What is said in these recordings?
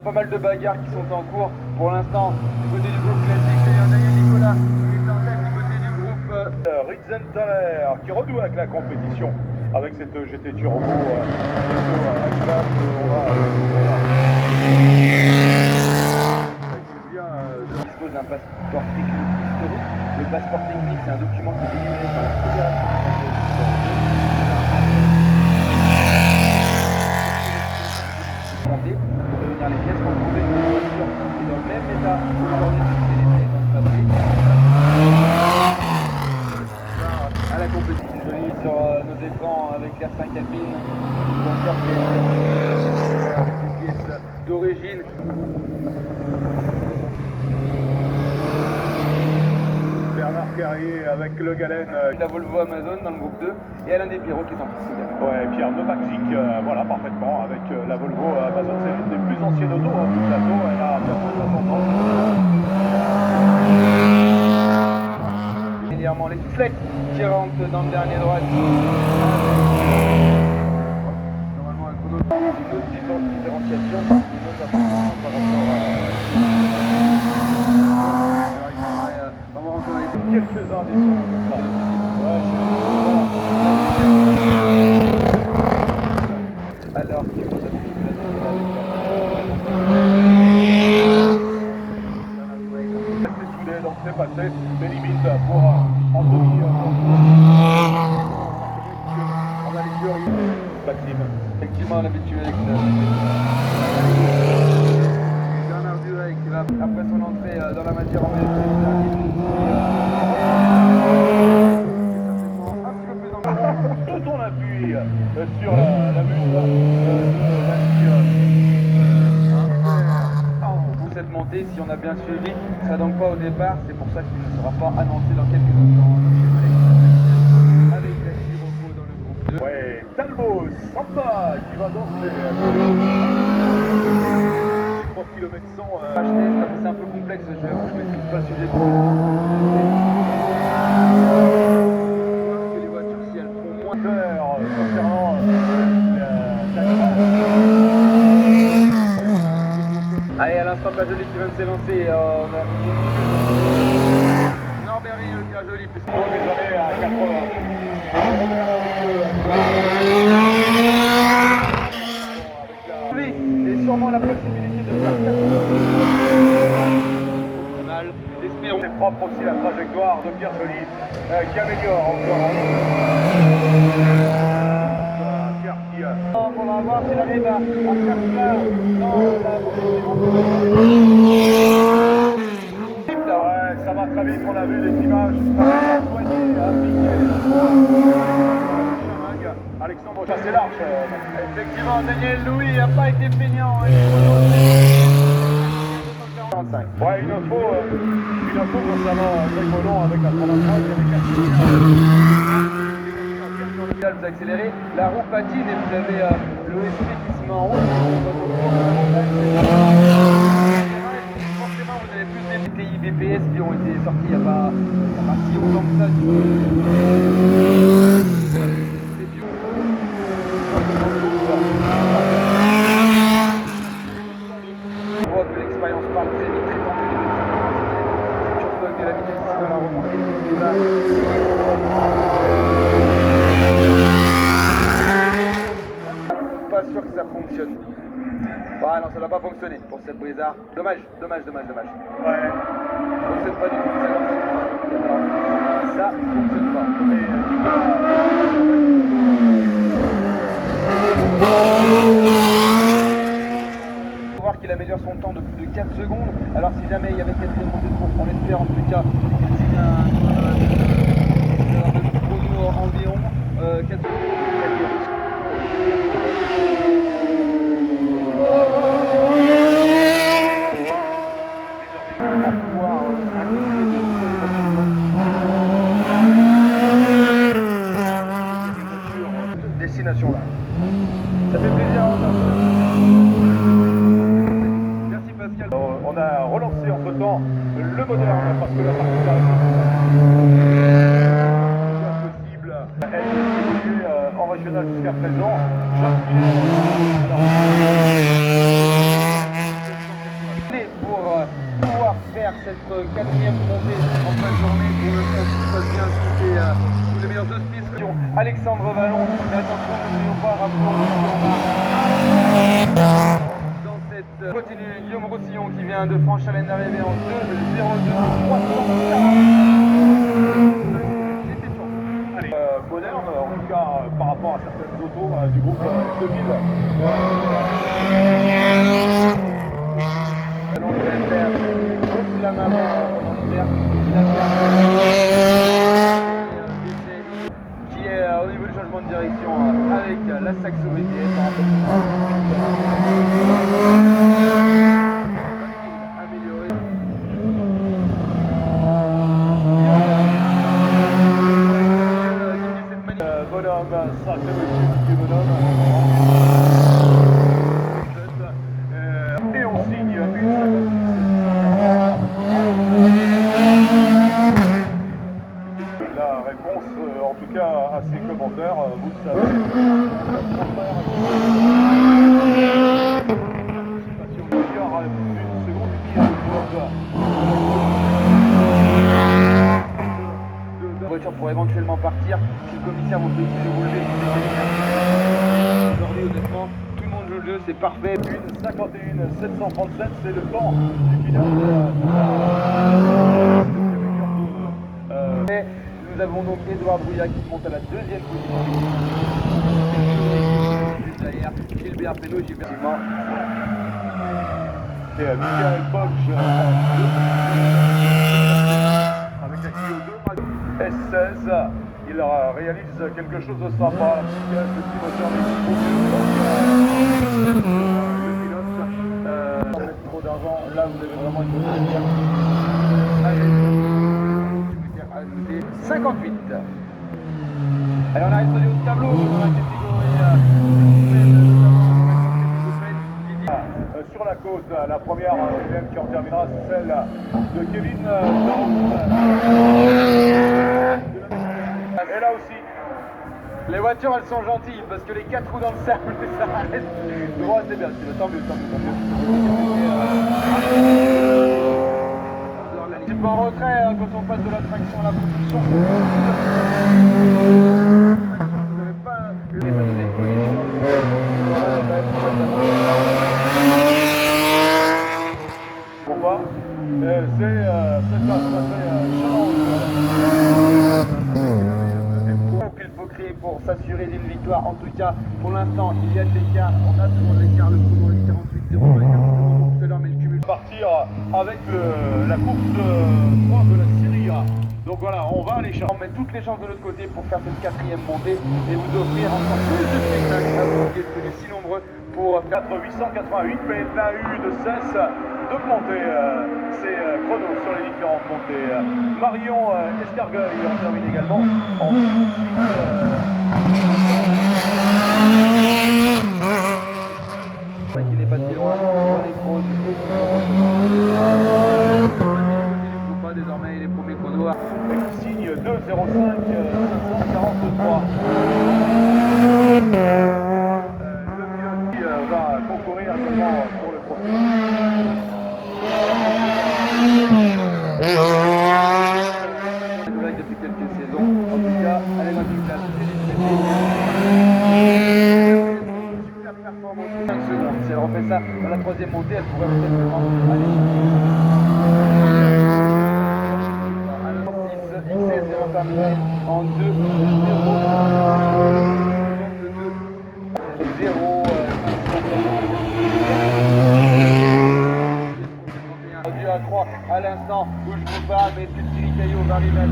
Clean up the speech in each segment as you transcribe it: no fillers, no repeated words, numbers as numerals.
Pas mal de bagarres qui sont en cours pour l'instant du côté du groupe classique. Il y a Daniel Nicolas qui est en tête du côté du groupe Ritzenthaler qui renoue avec la compétition avec cette GT Turbo. Dispose d'un passeport technique historique. Le passeport technique, c'est un document qui est délivré par la Fédération française pour devenir les pièces qu'on trouvait dans la voiture et dans le même état aujourd'hui que les pièces dans le fabrique. À la compétition jolie sur nos écrans avec l'R5 Alpine, avec des pièces d'origine. Bernard Carrier avec Le Galen. La Volvo Amazon dans le groupe 2 et Alain Despiraux qui est en piste également. Ouais, Pierre Novacic, voilà parfaitement avec la Volvo Amazon, c'est l'une des plus anciennes autos du plateau, elle a bientôt 60 ans. Régulièrement les Fleck qui rentrent dans le dernier droit. Normalement un chrono d'une autre différenciation, une autre appartement par rapport à... Quelques-uns des sons comme ça. Alors que vous avez donc c'est passé, des limites pour Anthony. On a les juries. Maxime. effectivement l'habitué avec Bernard Duhay qui va après son entrée dans la matière en Tout on appuie sur la muse cette montée, si on a bien suivi, ne sera donc pas au départ, c'est pour ça qu'il ne sera pas annoncé dans quelques instants. Avec la repos dans le groupe 2. Ouais, Talbot, Samba qui va danser. 3 km 100. C'est un peu complexe, je ne maîtrise pas le sujet. Les voitures, si elles font moins d'heures concernant allez, à l'instant, Cajoli qui vient de s'élancer. Norbert le Cajoli, puisqu'on est désolé à 80. Oui, et sûrement la possibilité de faire 4 mal. Espérons. C'est propre aussi la trajectoire de Pierre Joly qui améliore encore. On va voir s'il arrive à faire ça dans la... Ouais, ça va très vite, on a vu des images. Alexandre, ça c'est large. Effectivement, Daniel Louis n'a pas été feignant. Ouais, une info concernant Grégoire avec la 33, il y avait 4 vous accélérez, la roue patine et vous avez l'OSP qui se met en route. Forcément, vous avez plus des TI BPS qui ont été sortis il n'y a pas si longtemps que ça. On voit que l'expérience parle très vite, très tendue. Surtout avec de la vitesse dans la remontée. Pas sûr que ça fonctionne. Ah non, ça va pas fonctionner pour cette Blizzard. Dommage. Ouais. Ça fonctionne pas du tout. Ça fonctionne pas. Il faut voir qu'il améliore son temps de plus de 4 secondes. Alors si jamais il y avait 4e montée de course, on l'espère en tout cas, qu'il signe un chrono environ 4 secondes. Destination là. Ça fait plaisir. Merci Pascal. On a relancé entre temps le moderne parce que la partie possible elle est en régional jusqu'à présent. cette quatrième montée en fin de journée pour le fond qui se passe bien sous les meilleurs auspices. Alexandre Vallon, mais attention, n'oublions pas, rappelons-le, dans cette continue Guillaume Roussillon qui vient de franchir la ligne d'arrivée en 2:02 340. Allez, moderne, en tout cas par rapport à certaines autos du groupe 2000. Allons le faire, pose la main en hiver, qui est au niveau du changement de direction avec la Saxo VTS amélioré. Bonhomme, sacré monsieur du bonhomme. Et on signe une la réponse, en tout cas à ces commentaires, vous le savez. La voiture pour éventuellement partir. Si le commissaire vous fait essayer de vous lever, aujourd'hui honnêtement, tout le monde joue le jeu, c'est parfait. 51 737, c'est le temps du pilote. Nous avons donc Edouard Brouillat qui monte à la deuxième position. Juste derrière, Gilbert Pello, Gilbert Simon. Et Michael Bosch avec la Clio 2 S16, il réalise quelque chose de sympa. Le petit moteur le pilote, trop d'argent, là vous avez vraiment une bonne Ajouter 58. Allez, on arrive sur le haut de tableau dans la catégorie sur la côte, la première même qui en terminera, c'est celle de Kevin Et là aussi, les voitures elles sont gentilles parce que les 4 roues dans le sable, ça reste droit, c'est bien. Tant mieux. Un petit peu en retrait quand on passe de la traction à la propulsion. Vous n'avez pas eu les pourquoi c'est qu'il faut créer pour s'assurer d'une victoire. En tout cas, pour l'instant, il y a de l'écart. On a toujours de l'écart. Le chrono est 48-0. Tout à l'heure, mais le cumul. Partir avec la course 3 de la Syrie. Donc voilà, on va aller chercher. On met toutes les chances de l'autre côté pour faire cette quatrième montée et vous offrir encore plus de spectacles à vous qui êtes si nombreux pour faire 888, mais il n'a eu de cesse d'augmenter ses chronos sur les différentes montées. Marion Escargueil en termine également en qui n'est pas si loin, les pros du coup. Pas désormais les premiers chronos. signe 2.05 543. Le pilote qui va concourir actuellement pour le profil. Depuis quelques saisons, en tout cas, elle est dans une classe super performance. 5 secondes, si elle refait ça dans la troisième montée, elle pourrait peut-être vraiment aller XS est terminé en 2 0 rendu à 3 à l'instant, bouge pas, mais est-ce que Thierry Caillot va arriver à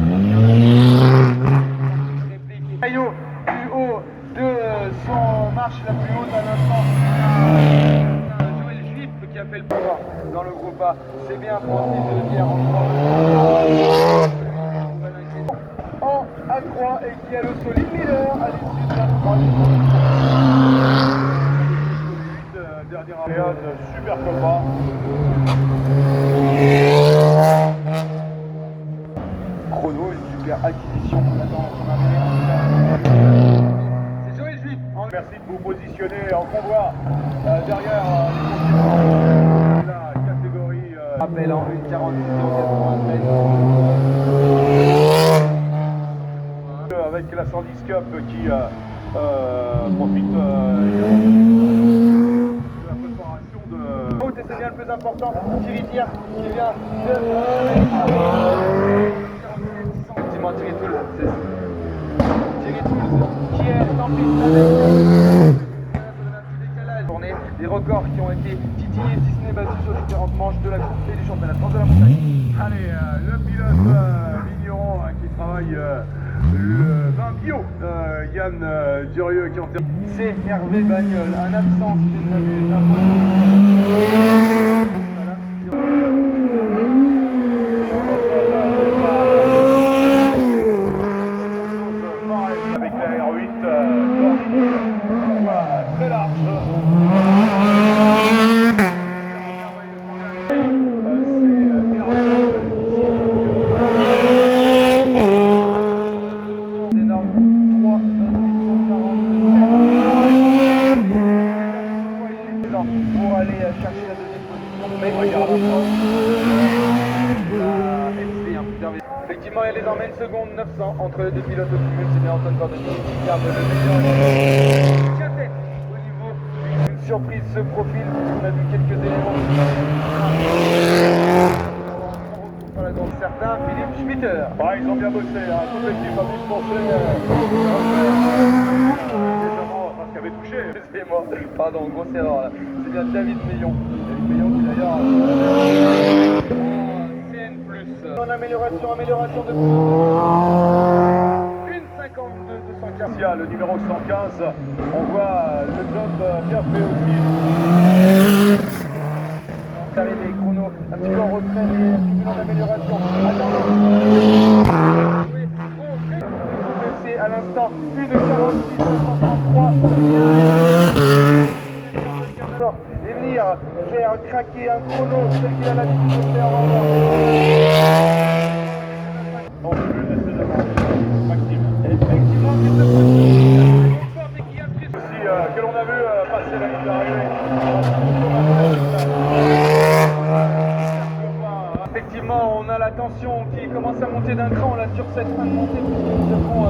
réplique Caillot plus haut de son marche la plus haute à l'instant. Joël Juif qui a fait le pouvoir dans le groupe A. C'est bien Francis de Pierre en 3 à 3 et qui a le solide leader à l'issue de la 3. Dernière période, super combat. Chrono, une super acquisition. C'est Joël Juif. Merci de vous positionner en convoi derrière la catégorie. Rappel en une 46 avec la 110 Cup qui profite de la préparation de... Oh, c'est bien le plus important, Thierry Thiers qui vient de... Dis-moi Thierry Toul, Thierry Toul qui est en piste avec un petit décalage. Tournée, des records qui ont été titillés, si ce n'est battus sur différentes manches de la course et du championnat de France de la montagne. Allez, le pilote vigneron qui travaille le vin bio, Yann Durieux qui en termine. C'est Hervé Bagnol, un absent si je ne m'abuse, avec la R8 très large. pour aller chercher la deuxième position. Mais regarde effectivement, il y a désormais une seconde 900 entre les deux pilotes au cumul. C'est bien Antoine Cordonnier qui garde le meilleur. Au niveau, une surprise se profile puisqu'on a vu quelques éléments. On retrouve certains, Philippe Schmitter. Ils ont bien bossé, hein. Toute l'équipe a vu se pencher. Parce qu'il avait touché. C'est moi, pardon, grosse erreur là. C'est bien David Meillon. David Meillon qui d'ailleurs CN+. En amélioration de une 52 215. Le numéro 115, on voit le job bien fait aussi. Arrivé, chrono un petit peu en retrait, mais cumulant d'amélioration. C'est à l'instant une 46 233. Et venir faire craquer un chrono, tel qu'il a l'habitude de faire On peut laisser devant Maxime. effectivement, Aussi, que l'on a vu passer la ligne d'arrivée. effectivement, on a la tension qui commence à monter d'un cran là sur cette fin de montée, puisque nous avons